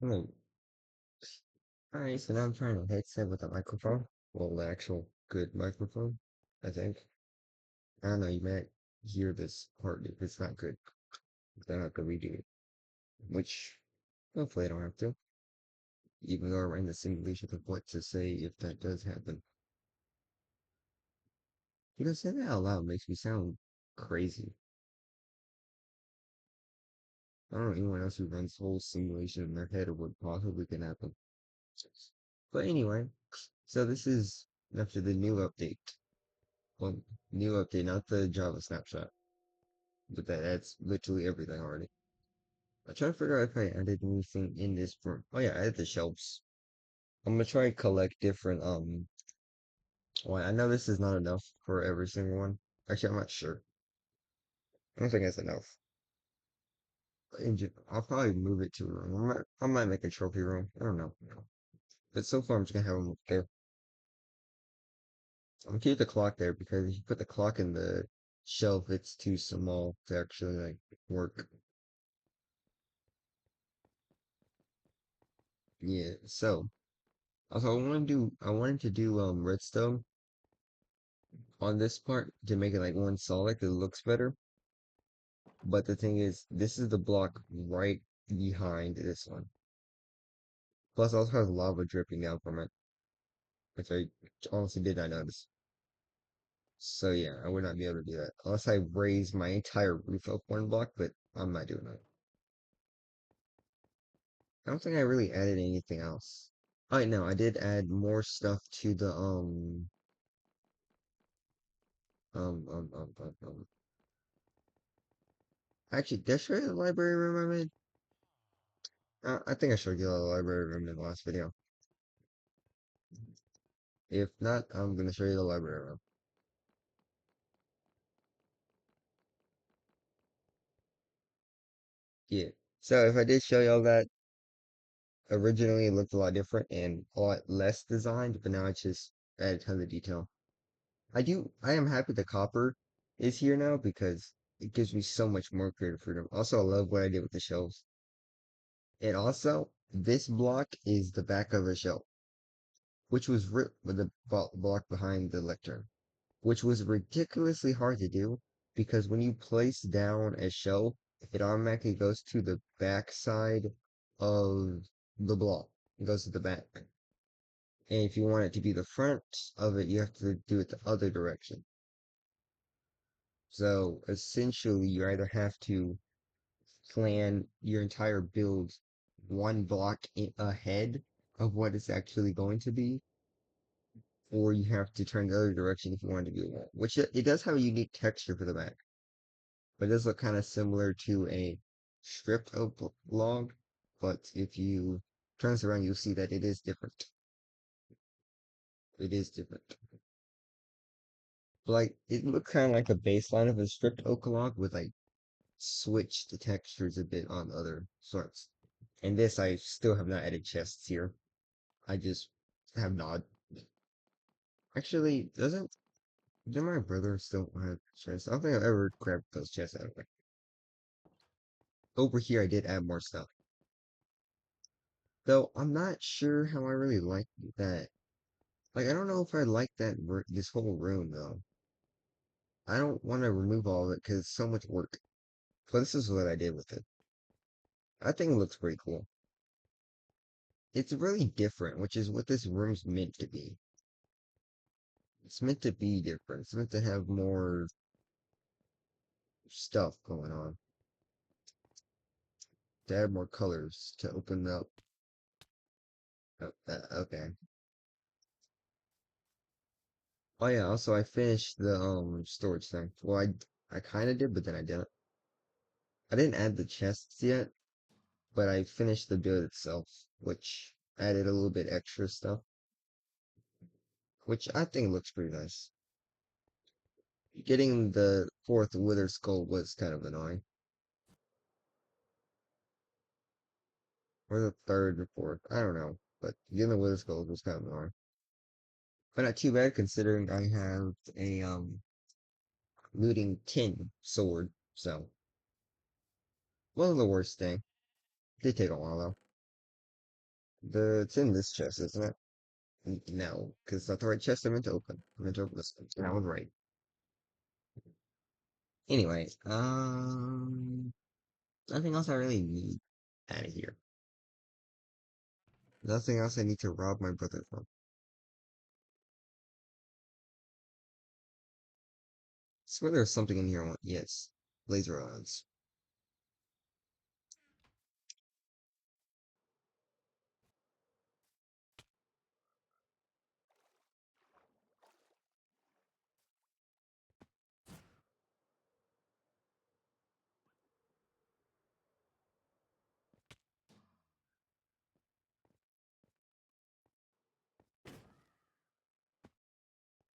Hello. Alright, so now I'm trying a headset with a microphone. Well, the actual good microphone, I think. I don't know, you might hear this part if it's not good. Then I have to redo it. Which, hopefully I don't have to. Even though I ran the simulation of what to say if that does happen. Because saying that out loud makes me sound crazy. I don't know anyone else who runs whole simulation in their head of what possibly can happen. But anyway, so this is after the new update. Well, new update, not the Java snapshot. But that's literally everything already. I'm trying to figure out if I added anything in this room. Oh yeah, I added the shelves. I'm gonna try and collect different well, I know this is not enough for every single one. Actually, I'm not sure. I don't think that's enough. I'll probably move it to a room. I might make a trophy room. I don't know. But so far I'm just gonna have them up there. I'm gonna keep the clock there because if you put the clock in the shelf, it's too small to actually like work. Yeah, so also I wanted to do redstone on this part to make it like one solid 'cause it looks better. But the thing is, this is the block right behind this one. Plus, it also has lava dripping down from it, which I honestly did not notice. So yeah, I would not be able to do that unless I raise my entire roof up one block. But I'm not doing that. I don't think I really added anything else. Oh no, I did add more stuff to the um um um um. um. Actually, did I show you the library room I made? I think I showed you the library room in the last video. If not, I'm gonna show you the library room. Yeah. So if I did show y'all that originally it looked a lot different and a lot less designed, but now it's just added tons of detail. I am happy the copper is here now because it gives me so much more creative freedom. Also, I love what I did with the shelves. And also, this block is the back of a shelf, which was with the block behind the lectern, which was ridiculously hard to do because when you place down a shelf, it automatically goes to the back side of the block. It goes to the back. And if you want it to be the front of it, you have to do it the other direction. So essentially, you either have to plan your entire build one block ahead of what it's actually going to be, or you have to turn the other direction if you want it to be a wall. Which it does have a unique texture for the back, but it does look kind of similar to a stripped oak log. But if you turn this around, you'll see that it is different. It is different. Like it looked kind of like a baseline of a stripped oak log with like switch the textures a bit on other sorts. And this I still have not added chests here. I just have not. Actually, does my brother still have chests? I don't think I've ever grabbed those chests out of there. Over here I did add more stuff. Though I'm not sure how I really like that. Like I don't know if I like this whole room though. I don't want to remove all of it because it's so much work. But this is what I did with it. I think it looks pretty cool. It's really different, which is what this room's meant to be. It's meant to be different. It's meant to have more stuff going on. To add more colors to open up. Okay. Oh yeah, also I finished the storage thing. Well, I kind of did, but then I didn't. I didn't add the chests yet, but I finished the build itself, which added a little bit extra stuff, which I think looks pretty nice. Getting the fourth Wither Skull was kind of annoying, or the third or fourth, I don't know, but getting the Wither Skull was kind of annoying. But not too bad considering I have a looting tin sword, so wasn't the worst thing. Did take a while though. It's in this chest, isn't it? No, because that's the right chest I meant to open. I meant to open this one. And I was right. Anyway, nothing else I really need out of here. Nothing else I need to rob my brother from. Swear there's something in here I want. Yes. Laser rods.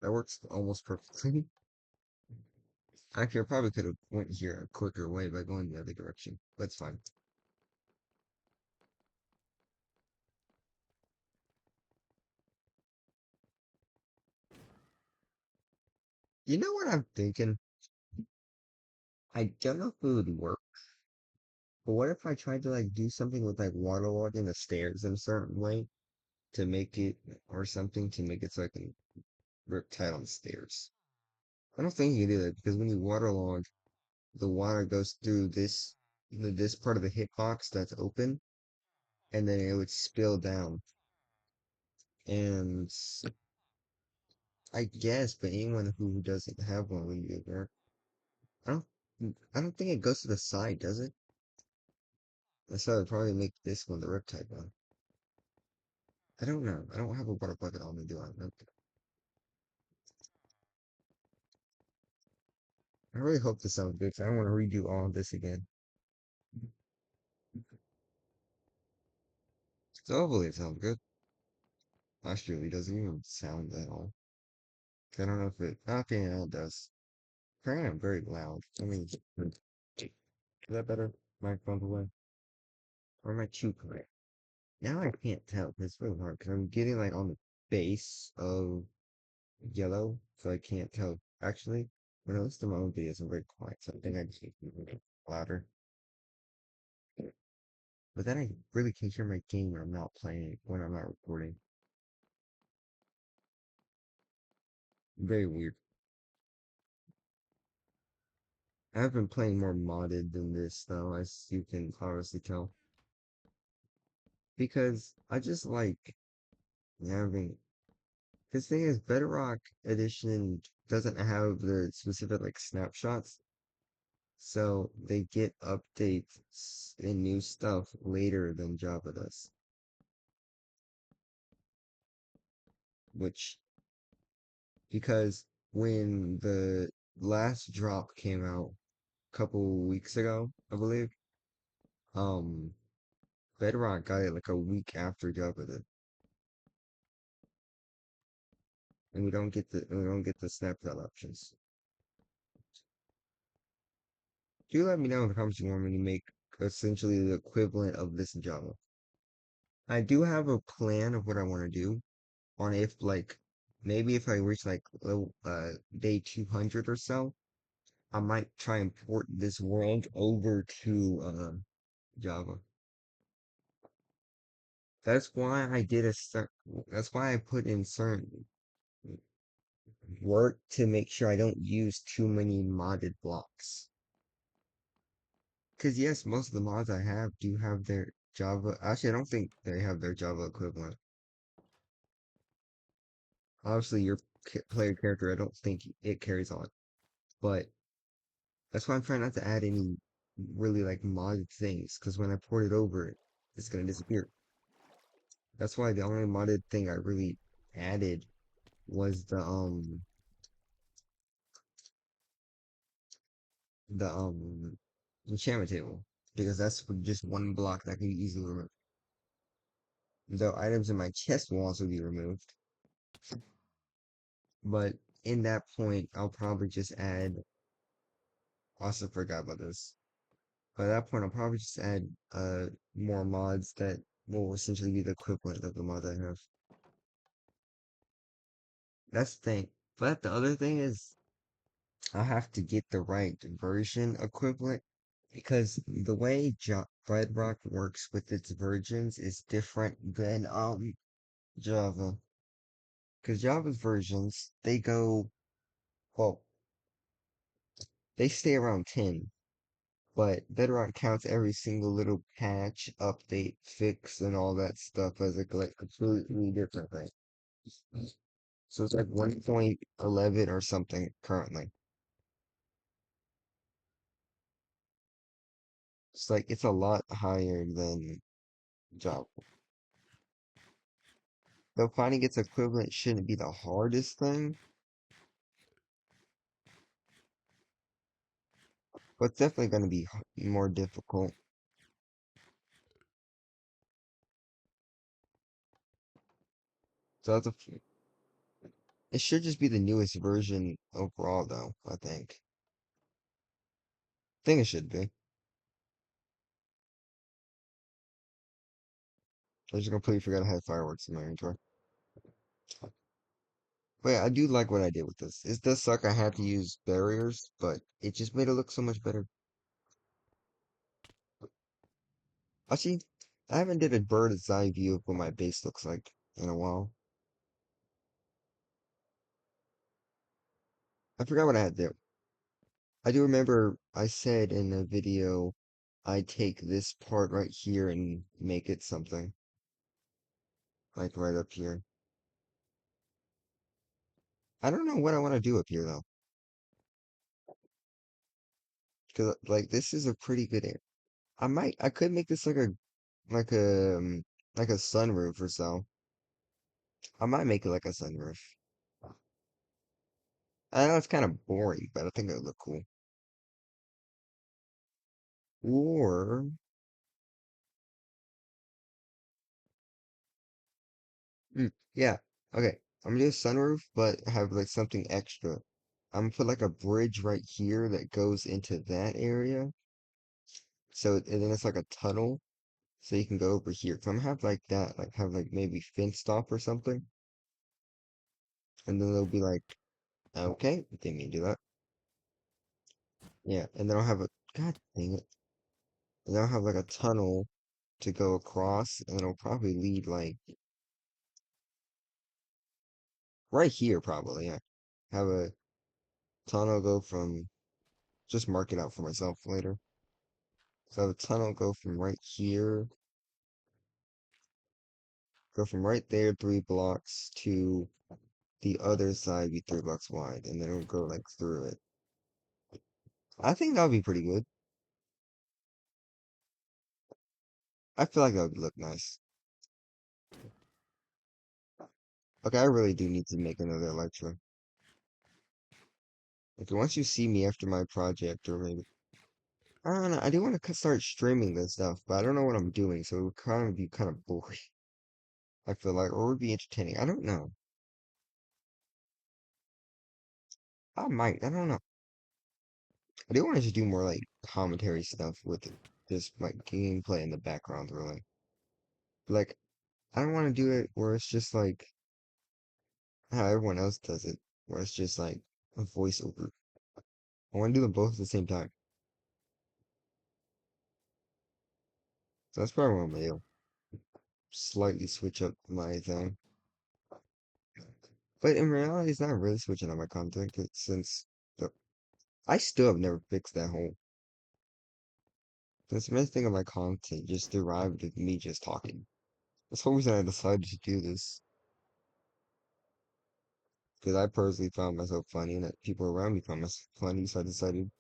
That works almost perfectly. Actually, I probably could have went here a quicker way by going the other direction. That's fine. You know what I'm thinking? I don't know if it would work, but what if I tried to like do something with like waterlogging the stairs in a certain way to make it, or something to make it so I can rip tight on the stairs? I don't think you can do that because when you waterlog, the water goes through this part of the hitbox that's open, and then it would spill down. And I guess, but anyone who doesn't have one would be there. I don't, I don't think it goes to the side, does it? So I'd probably make this one the riptide one. I don't know. I don't have a water bucket on me, do I? No. I really hope this sounds good, 'cause I don't want to redo all of this again. So hopefully it sounds good. Actually, it doesn't even sound at all. I don't know if it. Okay, yeah, it does. Apparently, I'm very loud. I mean, is that better? Microphone's away. Or am I too quiet? Now I can't tell. It's really hard because I'm getting like on the base of yellow, so I can't tell. Actually, when I listen to my own videos, I'm very quiet, so I think I just need to be louder. But then I really can't hear my game when I'm not playing, when I'm not recording. Very weird. I've been playing more modded than this, though, as you can obviously tell. Because I just like having. This thing is Bedrock Edition doesn't have the specific like snapshots, so they get updates and new stuff later than Java does. Which, because when the last drop came out a couple weeks ago, I believe, um, Bedrock got it like a week after Java did, and we don't get the snapshot options. Do let me know in the comments if you want me to make essentially the equivalent of this in Java. I do have a plan of what I want to do on if like maybe if I reach like day 200 or so, I might try and port this world over to Java. That's why I did a start. That's why I put in certain work to make sure I don't use too many modded blocks. Because yes, most of the mods I have do have their Java. Actually, I don't think they have their Java equivalent. Obviously, your player character, I don't think it carries on. But that's why I'm trying not to add any really like modded things. Because when I port it over, it's gonna disappear. That's why the only modded thing I really added was the enchantment table, because that's just one block that can be easily removed. Though items in my chest will also be removed, but in that point, I'll probably just add. Also forgot about this. By that point, I'll probably just add more mods that will essentially be the equivalent of the mod I have. That's the thing. But the other thing is, I have to get the right version equivalent because the way Bedrock works with its versions is different than Java. Because Java's versions, well, they stay around 10, but Bedrock counts every single little patch, update, fix, and all that stuff as a completely different thing. So it's like 1.11 or something currently. It's a lot higher than Java. Though finding its equivalent shouldn't be the hardest thing, but it's definitely going to be more difficult. So it should just be the newest version overall, though, I think. I think it should be. I just completely forgot I had fireworks in my inventory. But yeah, I do like what I did with this. It does suck I had to use barriers, but it just made it look so much better. Actually, I haven't did a bird's eye view of what my base looks like in a while. I forgot what I had there. I do remember I said in a video I take this part right here and make it something. Like right up here. I don't know what I want to do up here though. Because like this is a pretty good area. I could make this like a, like a sunroof or so. I might make it like a sunroof. I know it's kind of boring, but I think it would look cool. Or, yeah, okay. I'm gonna do a sunroof, but have like something extra. I'm gonna put like a bridge right here that goes into that area. And then it's like a tunnel, so you can go over here. So I'm gonna have like that, like have like maybe fenced off or something. And then they'll be like, okay, didn't mean to do that. Yeah, and then I'll have god dang it. And then I'll have like a tunnel to go across, and it'll probably lead like right here, probably. Yeah, have a tunnel go from, just mark it out for myself later. So have a tunnel go from right here, go from right there 3 blocks to the other side, be 3 blocks wide, and then it'll go like through it. I think that would be pretty good. I feel like that would look nice. Okay, I really do need to make another lecture. Okay, once you see me after my project, or maybe I don't know. I do want to start streaming this stuff, but I don't know what I'm doing, so it would kind of be kind of boring. I feel like, or it would be entertaining. I don't know. I might. I don't know. I do want to just do more like commentary stuff with it, just like gameplay in the background, really. Like, I don't want to do it where it's just like how everyone else does it, where it's just like a voiceover. I want to do them both at the same time. So that's probably what I'm gonna do. Slightly switch up my thing. But in reality, it's not really switching up my content 'cause the, I still have never fixed that this main thing of my content just derived of me just talking. That's the whole reason I decided to do this. Because I personally found myself funny and that people around me found myself funny, so I decided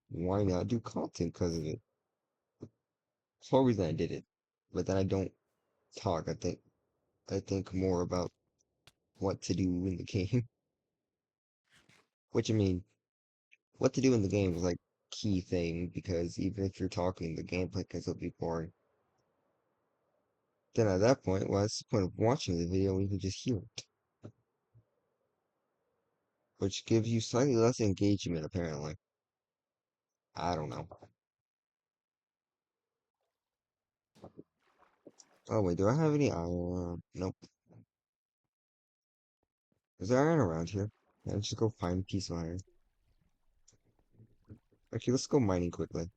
why not do content because of it. That's the whole reason I did it. But then I don't talk. I think more about what to do in the game. Which I mean, what to do in the game is like key thing because even if you're talking, the gameplay can still be boring. Then at that point, what's the point of watching the video when you can just hear it? Which gives you slightly less engagement apparently. I don't know. Oh wait, do I have any iron? Nope. Is there iron around here? Yeah, let's just go find a piece of iron. Actually, let's go mining quickly.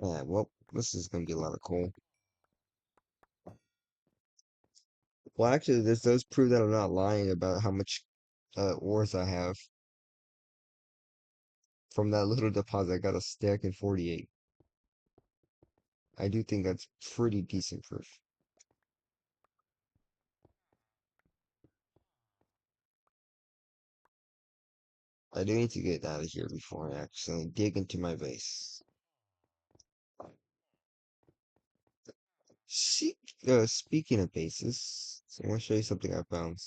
Yeah, well, this is gonna be a lot of coal. Well, actually, this does prove that I'm not lying about how much ores I have. From that little deposit, I got a stack in 48. I do think that's pretty decent proof. I do need to get out of here before I accidentally dig into my base. See, speaking of bases, so I want to show you something I found.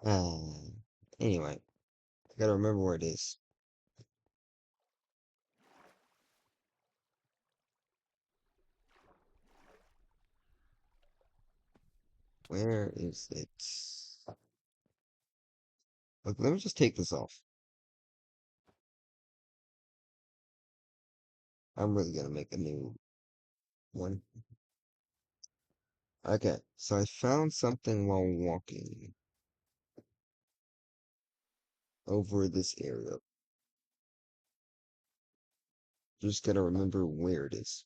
Uh, anyway, I gotta remember where it is. Where is it? Look, let me just take this off. I'm really gonna make a new one. Okay, so I found something while walking over this area. Just gotta remember where it is.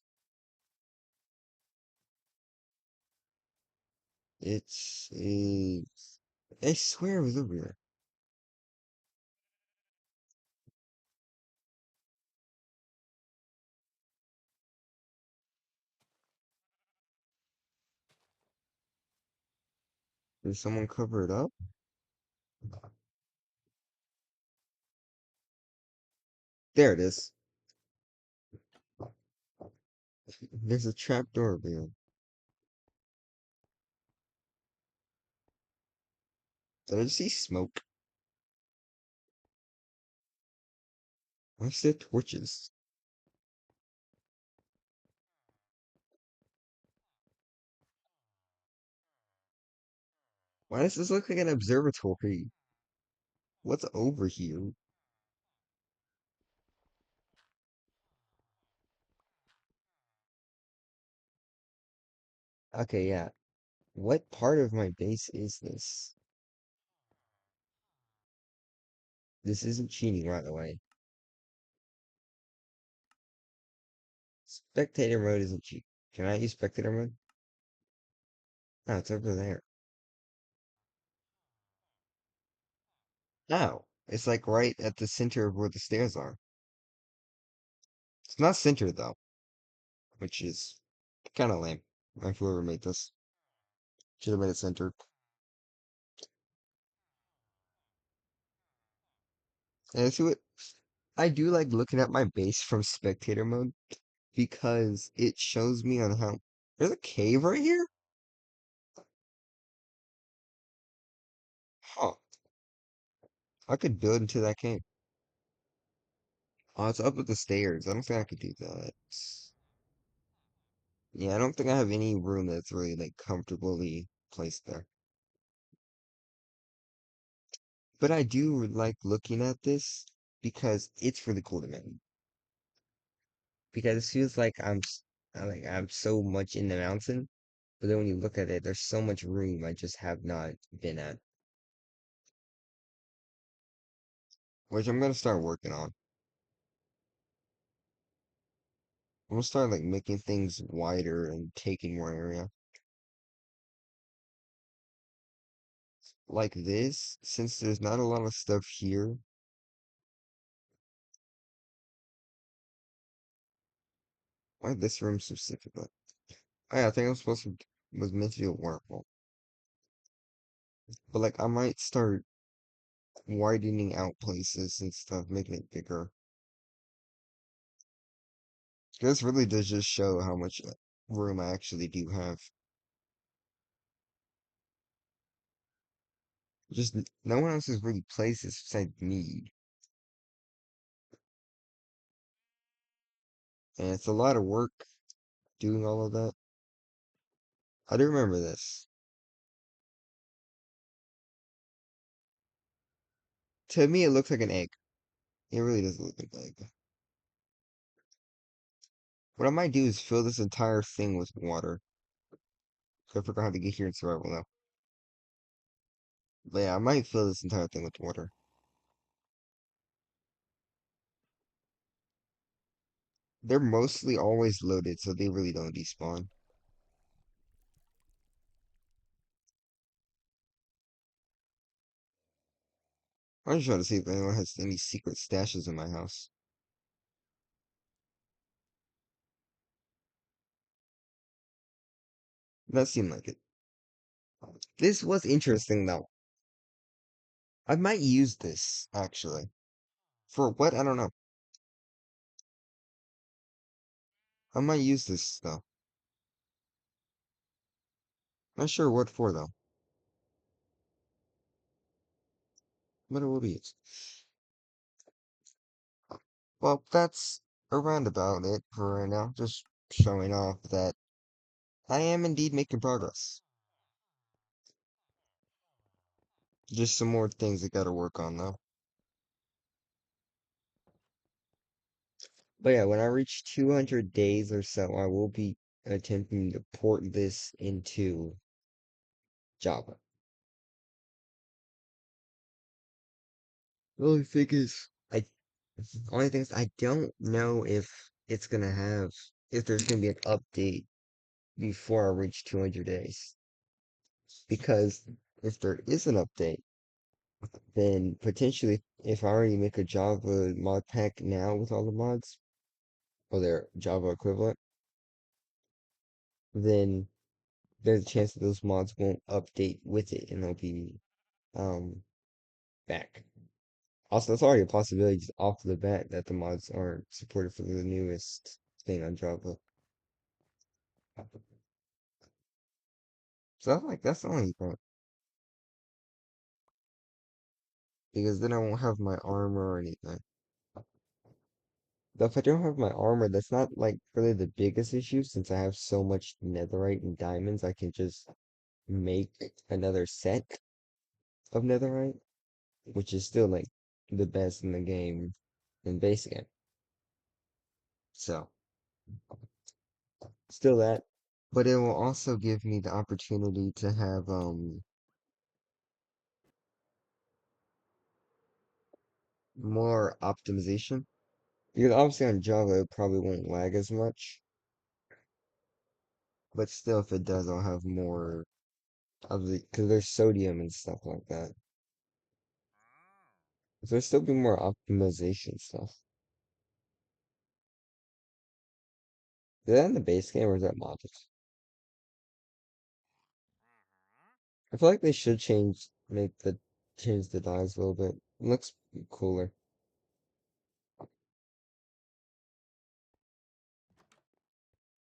It's a. I swear it was over here. Did someone cover it up? There it is. There's a trap door over here. Did I just see smoke? I said torches. Why does this look like an observatory? What's over here? Okay, yeah. What part of my base is this? This isn't cheating, right away. Spectator mode isn't cheating. Can I use spectator mode? No, it's over there. No, it's like right at the center of where the stairs are. It's not centered though, which is kind of lame. If whoever made this should have made it centered. And see what I do like looking at my base from spectator mode because it shows me on how there's a cave right here. Huh? I could build into that cave. Oh, it's up with the stairs. I don't think I could do that. Yeah, I don't think I have any room that's really like comfortably placed there. But I do like looking at this because it's really cool to me. Because it feels like I'm so much in the mountain, but then when you look at it, there's so much room I just have not been at, which I'm gonna start working on. I'm gonna start like making things wider and taking more area. Like this, since there's not a lot of stuff here. Why this room specifically? Oh, yeah, I think I was supposed to was meant to do a waterfall. But like I might start widening out places and stuff, making it bigger. This really does just show how much room I actually do have. Just no one else has really placed this besides me. And it's a lot of work doing all of that. I do remember this. To me, it looks like an egg. It really does look like an egg. What I might do is fill this entire thing with water. So I forgot how to get here in survival now. But yeah, I might fill this entire thing with water. they're mostly always loaded, so they really don't despawn. I'm just trying to see if anyone has any secret stashes in my house. That seemed like it. This was interesting though. I might use this actually. For what? I don't know. I might use this though. Not sure what for though. But it will be used. Well, that's around about it for right now. Just showing off that I am indeed making progress. Just some more things I gotta work on though. But yeah, when I reach 200 days or so, I will be attempting to port this into Java. The only thing is, only thing is, I don't know if it's gonna have, if there's gonna be an update before I reach 200 days. Because if there is an update, then potentially, if I already make a Java mod pack now with all the mods, or their Java equivalent, then there's a chance that those mods won't update with it and they'll be um back. Also, that's already a possibility just off the bat that the mods aren't supported for the newest thing on Java. So I'm like, that's the only thing. Because then I won't have my armor or anything. Though if I don't have my armor, that's not like really the biggest issue since I have so much netherite and diamonds, I can just make another set of netherite, which is still like the best in the game in base game. So, still that. But it will also give me the opportunity to have more optimization. Because obviously on Java it probably won't lag as much. But still if it does I'll have more of the because there's sodium and stuff like that. So there'll still be more optimization stuff. Is that in the base game or is that modded? I feel like they should change the dyes a little bit. It looks cooler.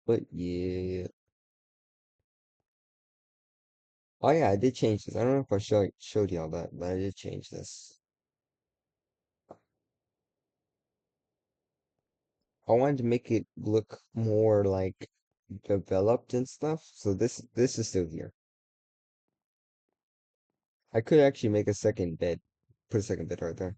But yeah. Oh yeah, I did change this. I don't know if I showed y'all that, but I did change this. I wanted to make it look more like developed and stuff. So this is still here. I could actually make a second bed. Put a second bed right there.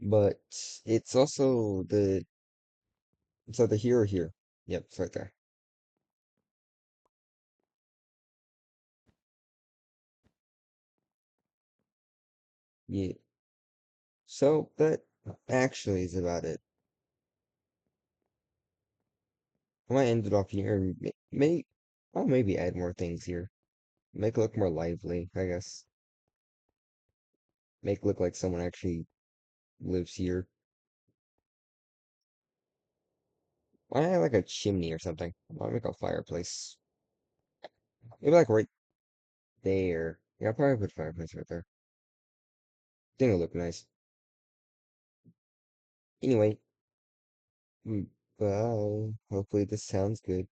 But it's also it's either here or here. Yep, it's right there. Yeah. So that actually is about it. I might end it off here and I'll maybe add more things here. Make it look more lively, I guess. Make it look like someone actually lives here. Why not like a chimney or something? Why make a fireplace? Maybe like right there. Yeah, I'll probably put a fireplace right there. Think it'll look nice. Anyway, bye. Hopefully this sounds good.